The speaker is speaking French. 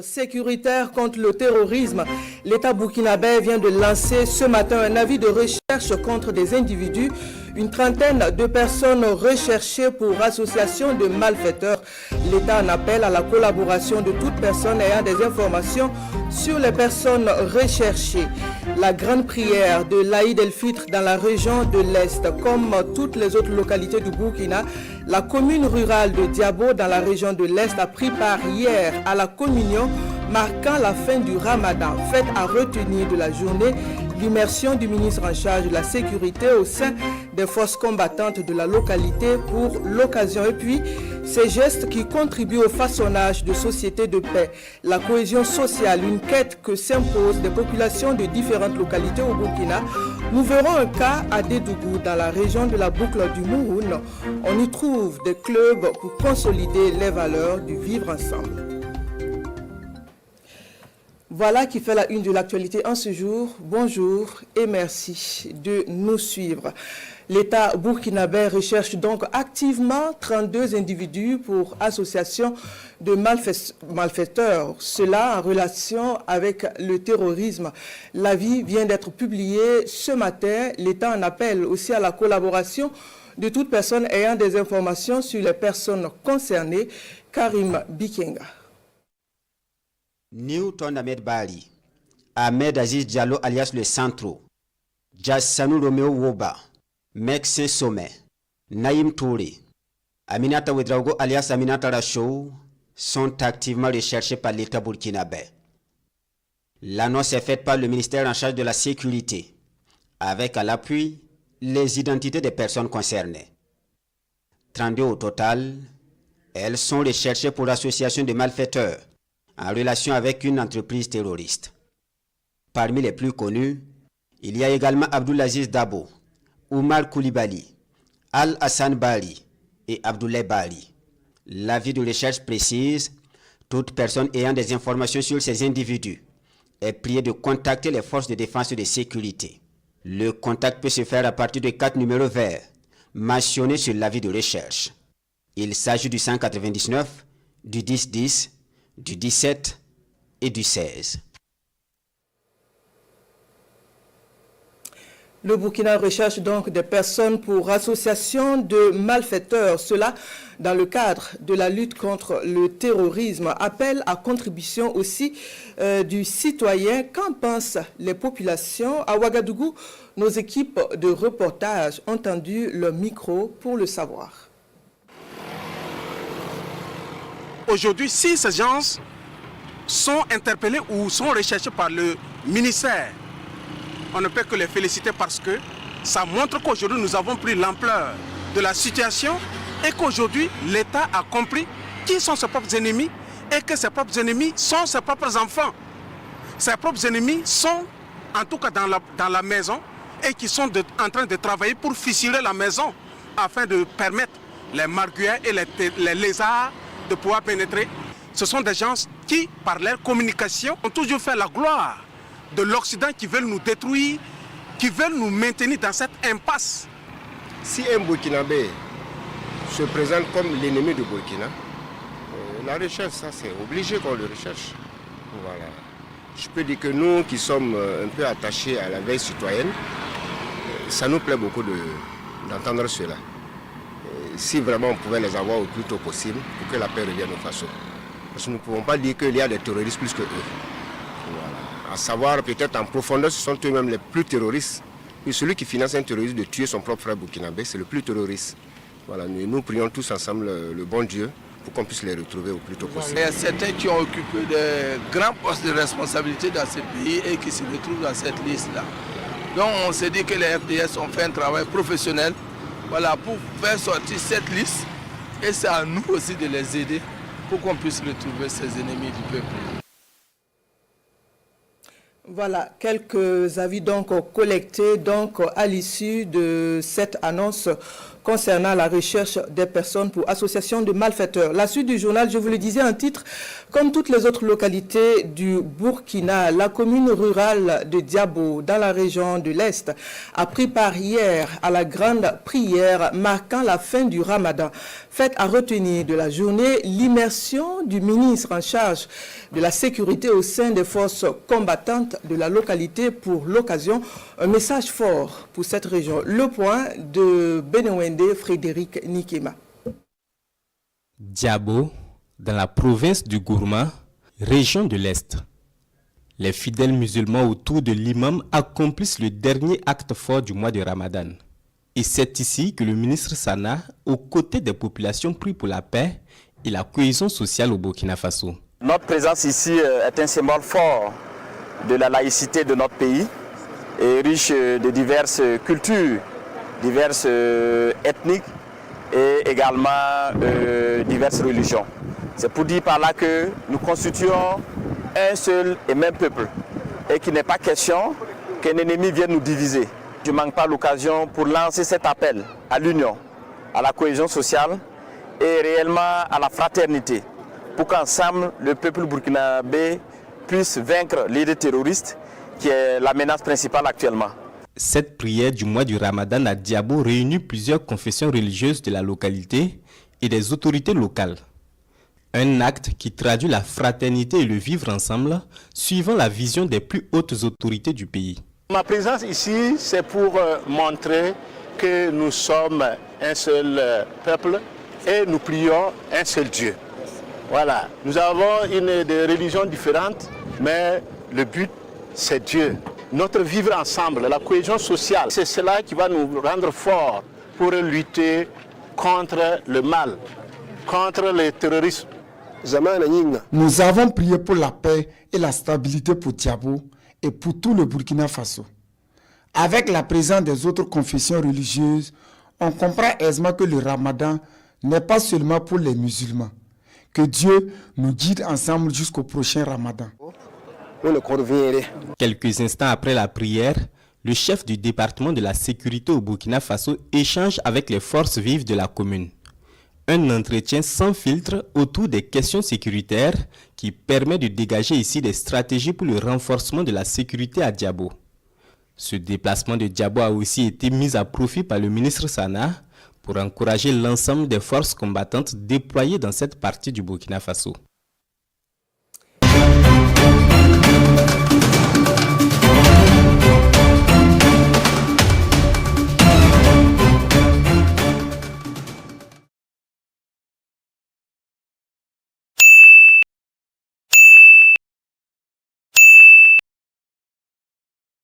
Sécuritaire contre le terrorisme, l'État burkinabé vient de lancer ce matin un avis de recherche contre des individus. Une trentaine de personnes recherchées pour association de malfaiteurs. L'État en appelle à la collaboration de toute personne ayant des informations sur les personnes recherchées. La grande prière de l'Aïd el-Fitr dans la région de l'Est, comme toutes les autres localités du Burkina, la commune rurale de Diabo dans la région de l'Est a pris part hier à la communion marquant la fin du Ramadan. Fête à retenir de la journée l'immersion du ministre en charge de la sécurité au sein des forces combattantes de la localité pour l'occasion. Et puis, ces gestes qui contribuent au façonnage de sociétés de paix, la cohésion sociale, une quête que s'imposent des populations de différentes localités au Burkina. Nous verrons un cas à Dédougou dans la région de la boucle du Mouhoun. On y trouve des clubs pour consolider les valeurs du vivre ensemble. Voilà qui fait la une de l'actualité en ce jour. Bonjour et merci de nous suivre. L'État burkinabé recherche donc activement 32 individus pour association de malfaiteurs. Cela en relation avec le terrorisme. L'avis vient d'être publié ce matin. L'État en appelle aussi à la collaboration de toute personne ayant des informations sur les personnes concernées. Karim Bikenga. Newton Ahmed Bali, Ahmed Aziz Diallo alias le Centro, Jassanou Romeo Woba, Mexin Sommet, Naïm Touré, Aminata Ouedraogo alias Aminata Rachou sont activement recherchés par l'État burkinabé. L'annonce est faite par le ministère en charge de la sécurité, avec à l'appui les identités des personnes concernées. 32 au total, elles sont recherchées pour association de malfaiteurs en relation avec une entreprise terroriste. Parmi les plus connus, il y a également Abdoulaziz Dabo, Oumar Koulibaly, Al-Hassan Bari et Abdoulaye Bari. L'avis de recherche précise, toute personne ayant des informations sur ces individus est priée de contacter les forces de défense et de sécurité. Le contact peut se faire à partir de 4 numéros verts mentionnés sur l'avis de recherche. Il s'agit du 199, du 1010, du 17 et du 16. Le Burkina recherche donc des personnes pour association de malfaiteurs. Cela dans le cadre de la lutte contre le terrorisme. Appel à contribution aussi du citoyen. Qu'en pensent les populations? À Ouagadougou, nos équipes de reportage ont tendu le micro pour le savoir. Aujourd'hui, si ces gens sont interpellés ou sont recherchés par le ministère, on ne peut que les féliciter parce que ça montre qu'aujourd'hui nous avons pris l'ampleur de la situation et qu'aujourd'hui l'État a compris qui sont ses propres ennemis et que ses propres ennemis sont ses propres enfants. Ses propres ennemis sont en tout cas dans la maison et qui sont en train de travailler pour ficeler la maison afin de permettre les marguerits et les lézards de pouvoir pénétrer. Ce sont des gens qui, par leur communication, ont toujours fait la gloire de l'Occident, qui veulent nous détruire, qui veulent nous maintenir dans cette impasse. Si un Burkinabé se présente comme l'ennemi du Burkina, la recherche, ça c'est obligé qu'on le recherche. Voilà. Je peux dire que nous qui sommes un peu attachés à la veille citoyenne, ça nous plaît beaucoup d'entendre cela. Si vraiment on pouvait les avoir au plus tôt possible pour que la paix revienne aux façons. Parce que nous ne pouvons pas dire qu'il y a des terroristes plus que eux. Voilà. À savoir, peut-être en profondeur, ce sont eux-mêmes les plus terroristes. Et celui qui finance un terroriste de tuer son propre frère burkinabé, c'est le plus terroriste. Voilà. Nous prions tous ensemble le bon Dieu pour qu'on puisse les retrouver au plus tôt possible. Il y a certains qui ont occupé de grands postes de responsabilité dans ce pays et qui se retrouvent dans cette liste-là. Donc on s'est dit que les FDS ont fait un travail professionnel, voilà, pour faire sortir cette liste, et c'est à nous aussi de les aider pour qu'on puisse retrouver ces ennemis du peuple. Voilà, quelques avis donc collectés donc à l'issue de cette annonce concernant la recherche des personnes pour association de malfaiteurs. La suite du journal, je vous le disais en titre, comme toutes les autres localités du Burkina, la commune rurale de Diabo, dans la région de l'Est, a pris part hier à la grande prière marquant la fin du Ramadan. Faites à retenir de la journée l'immersion du ministre en charge de la sécurité au sein des forces combattantes de la localité. Pour l'occasion, un message fort pour cette région. Le point de Benewende Frédéric Nikema. Diabo, dans la province du Gourma, région de l'Est. Les fidèles musulmans autour de l'imam accomplissent le dernier acte fort du mois de Ramadan. Et c'est ici que le ministre Sana, aux côtés des populations, prie pour la paix et la cohésion sociale au Burkina Faso. Notre présence ici est un symbole fort de la laïcité de notre pays et riche de diverses cultures, diverses ethniques et également diverses religions. C'est pour dire par là que nous constituons un seul et même peuple et qu'il n'est pas question qu'un ennemi vienne nous diviser. Je ne manque pas l'occasion pour lancer cet appel à l'union, à la cohésion sociale et réellement à la fraternité pour qu'ensemble le peuple burkinabé puisse vaincre l'idée terroriste qui est la menace principale actuellement. Cette prière du mois du Ramadan à Diabo réunit plusieurs confessions religieuses de la localité et des autorités locales. Un acte qui traduit la fraternité et le vivre ensemble, suivant la vision des plus hautes autorités du pays. Ma présence ici, c'est pour montrer que nous sommes un seul peuple et nous prions un seul Dieu. Voilà, nous avons des religions différentes, mais le but, c'est Dieu. Notre vivre ensemble, la cohésion sociale, c'est cela qui va nous rendre forts pour lutter contre le mal, contre le terrorisme. Nous avons prié pour la paix et la stabilité pour Diabo et pour tout le Burkina Faso. Avec la présence des autres confessions religieuses, on comprend aisément que le Ramadan n'est pas seulement pour les musulmans. Que Dieu nous guide ensemble jusqu'au prochain Ramadan. Quelques instants après la prière, le chef du département de la sécurité au Burkina Faso échange avec les forces vives de la commune. Un entretien sans filtre autour des questions sécuritaires qui permet de dégager ici des stratégies pour le renforcement de la sécurité à Diabo. Ce déplacement de Diabo a aussi été mis à profit par le ministre Sana pour encourager l'ensemble des forces combattantes déployées dans cette partie du Burkina Faso.